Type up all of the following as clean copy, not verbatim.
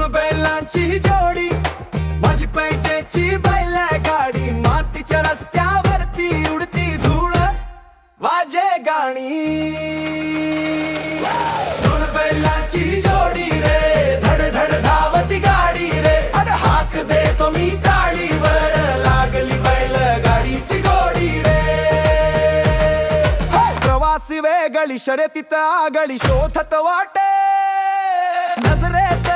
दोन बैलांची जोडी, माझी पैजेची बैल गाडी, मातीच्या रस्त्यावरती उडती धूळ, वाजे गाणी. दोन बैलांची जोडी रे, धड धड धावती गाडी रे, अरे हाक देतो मी ताळीवर, लागली बैल गाडीची गोडी रे. प्रवासी वेगळी शर्यतीत आगळी शोधत वाटे, नजरेत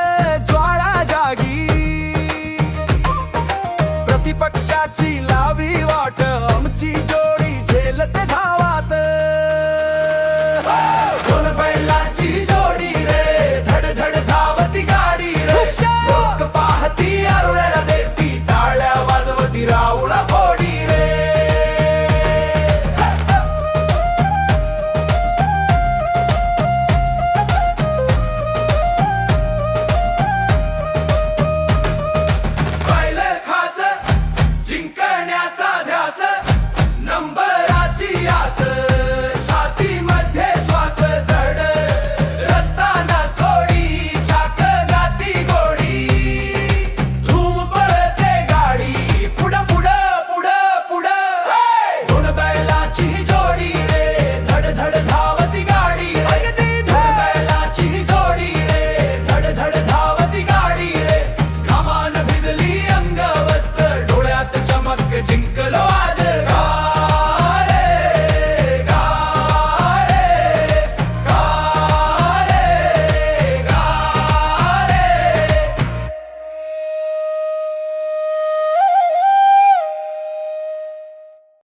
ज्वाळा जागी, प्रतिपक्षाची लावी वाट आमची जो